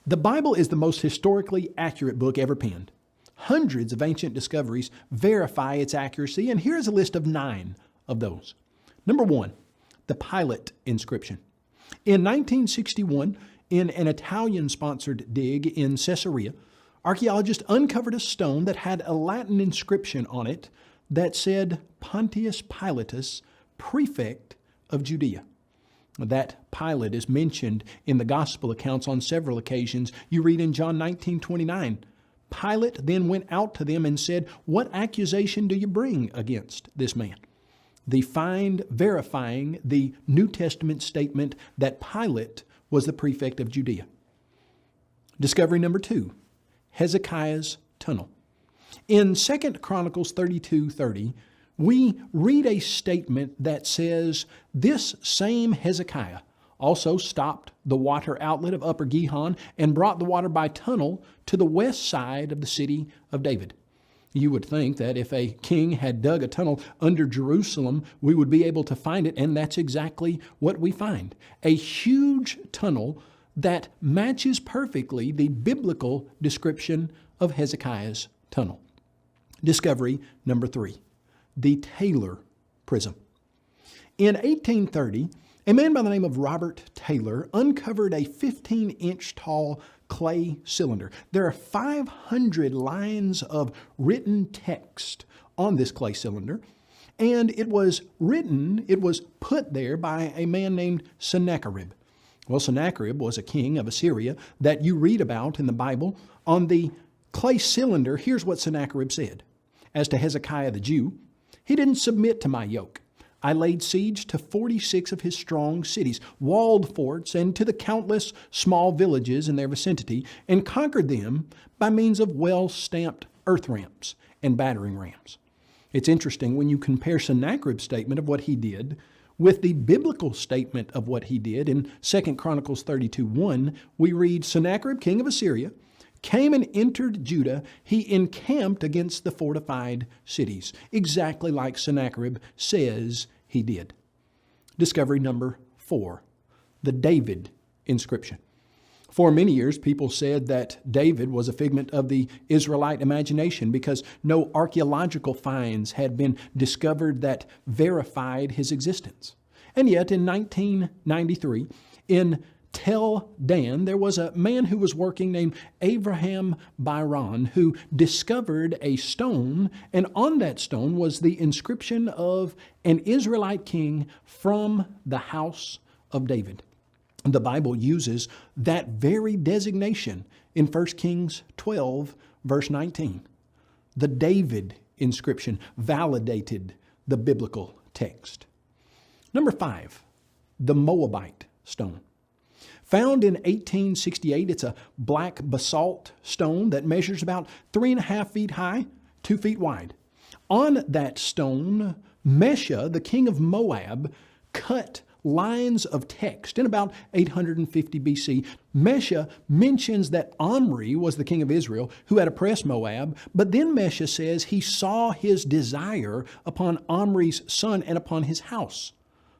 The Bible is the most historically accurate book ever penned. Hundreds of ancient discoveries verify its accuracy, and here's a list of 9 of those. Number 1, the Pilate inscription. In 1961, in an Italian-sponsored dig in Caesarea, archaeologists uncovered a stone that had a Latin inscription on it that said Pontius Pilatus, prefect of Judea. That Pilate is mentioned in the gospel accounts on several occasions. You read in John 19:29, Pilate then went out to them and said, "What accusation do you bring against this man?" The find verifying the New Testament statement that Pilate was the prefect of Judea. Discovery number 2, Hezekiah's tunnel. In 2 Chronicles 32:30, we read a statement that says, "This same Hezekiah also stopped the water outlet of Upper Gihon and brought the water by tunnel to the west side of the city of David." You would think that if a king had dug a tunnel under Jerusalem, we would be able to find it, and that's exactly what we find. A huge tunnel that matches perfectly the biblical description of Hezekiah's tunnel. Discovery number 3, the Taylor Prism. In 1830, a man by the name of Robert Taylor uncovered a 15-inch tall clay cylinder. There are 500 lines of written text on this clay cylinder, and it was put there by a man named Sennacherib. Well, Sennacherib was a king of Assyria that you read about in the Bible. On the clay cylinder, here's what Sennacherib said. As to Hezekiah the Jew, he didn't submit to my yoke. I laid siege to 46 of his strong cities, walled forts, and to the countless small villages in their vicinity, and conquered them by means of well-stamped earth ramps and battering rams. It's interesting when you compare Sennacherib's statement of what he did with the biblical statement of what he did. In 2 Chronicles 32:1, we read, Sennacherib, king of Assyria, came and entered Judah. He encamped against the fortified cities, exactly like Sennacherib says he did. Discovery number 4, the David inscription. For many years, people said that David was a figment of the Israelite imagination because no archaeological finds had been discovered that verified his existence. And yet, in 1993, in Tel Dan, there was a man who was working named Abraham Byron who discovered a stone, and on that stone was the inscription of an Israelite king from the house of David. The Bible uses that very designation in 1 Kings 12, verse 19. The David inscription validated the biblical text. Number 5, the Moabite Stone. Found in 1868, it's a black basalt stone that measures about 3.5 feet high, 2 feet wide. On that stone, Mesha, the king of Moab, cut lines of text in about 850 BC. Mesha mentions that Omri was the king of Israel who had oppressed Moab, but then Mesha says he saw his desire upon Omri's son and upon his house.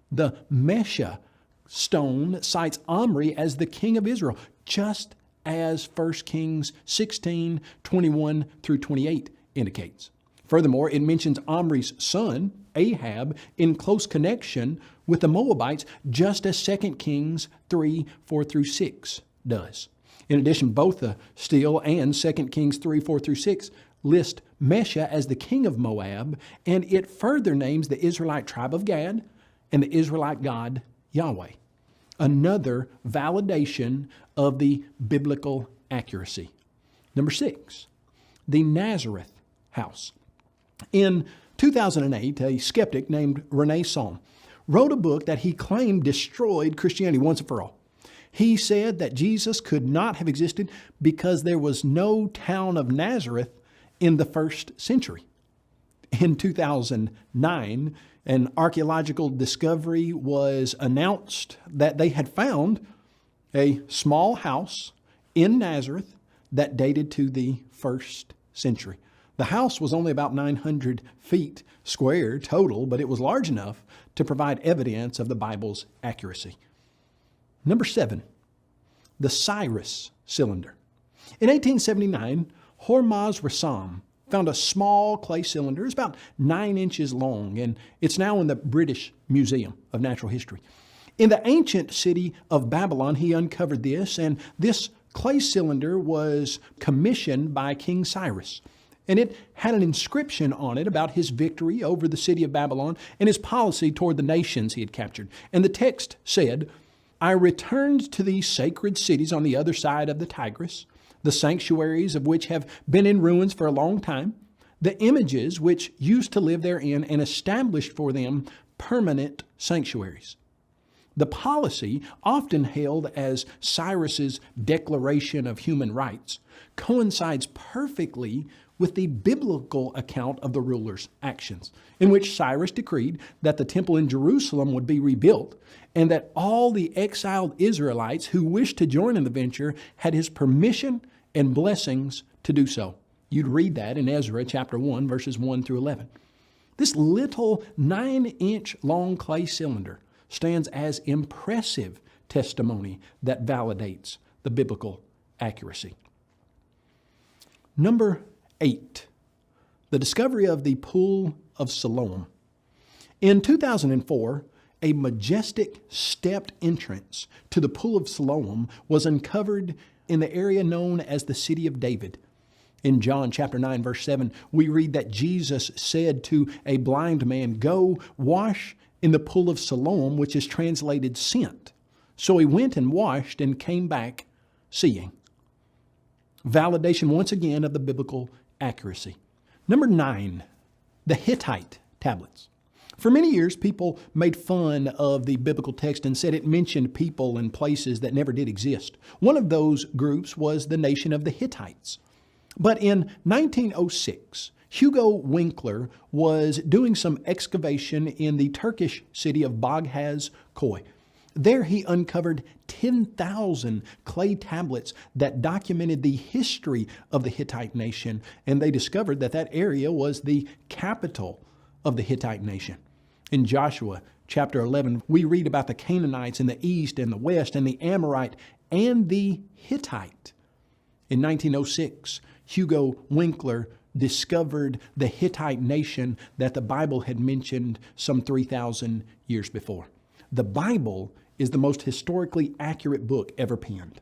The Mesha stone cites Omri as the king of Israel, just as 1 Kings 16, 21 through 28 indicates. Furthermore, it mentions Omri's son, Ahab, in close connection with the Moabites, just as 2 Kings 3, 4 through 6 does. In addition, both the Steel and 2 Kings 3, 4 through 6 list Mesha as the king of Moab, and it further names the Israelite tribe of Gad and the Israelite God Yahweh. Another validation of the biblical accuracy. Number 6, the Nazareth House. In 2008, a skeptic named Rene Salm wrote a book that he claimed destroyed Christianity once and for all. He said that Jesus could not have existed because there was no town of Nazareth in the first century. In 2009, an archaeological discovery was announced that they had found a small house in Nazareth that dated to the first century. The house was only about 900 feet square total, but it was large enough to provide evidence of the Bible's accuracy. Number 7, the Cyrus Cylinder. In 1879, Hormuz Rassam found a small clay cylinder. It's about 9 inches long, and it's now in the British Museum of Natural History. In the ancient city of Babylon, he uncovered this, and this clay cylinder was commissioned by King Cyrus. And it had an inscription on it about his victory over the city of Babylon and his policy toward the nations he had captured. And the text said, "I returned to these sacred cities on the other side of the Tigris, the sanctuaries of which have been in ruins for a long time, the images which used to live therein, and established for them permanent sanctuaries." The policy, often hailed as Cyrus's Declaration of Human Rights, coincides perfectly with the biblical account of the ruler's actions, in which Cyrus decreed that the temple in Jerusalem would be rebuilt and that all the exiled Israelites who wished to join in the venture had his permission and blessings to do so. You'd read that in Ezra chapter 1, verses 1 through 11. This little 9-inch long clay cylinder stands as impressive testimony that validates the biblical accuracy. Number 8, the discovery of the Pool of Siloam. In 2004, a majestic stepped entrance to the Pool of Siloam was uncovered in the area known as the City of David. In John chapter 9, verse 7, we read that Jesus said to a blind man, "Go wash in the Pool of Siloam," which is translated sent. So he went and washed and came back seeing. Validation once again of the biblical accuracy. Number 9, the Hittite Tablets. For many years, people made fun of the biblical text and said it mentioned people and places that never did exist. One of those groups was the nation of the Hittites. But in 1906, Hugo Winkler was doing some excavation in the Turkish city of Baghdad, Koy. There he uncovered 10,000 clay tablets that documented the history of the Hittite nation, and they discovered that that area was the capital of the Hittite nation. In Joshua chapter 11, we read about the Canaanites in the east and the west, and the Amorite and the Hittite. In 1906, Hugo Winkler discovered the Hittite nation that the Bible had mentioned some 3,000 years before. The Bible is the most historically accurate book ever penned.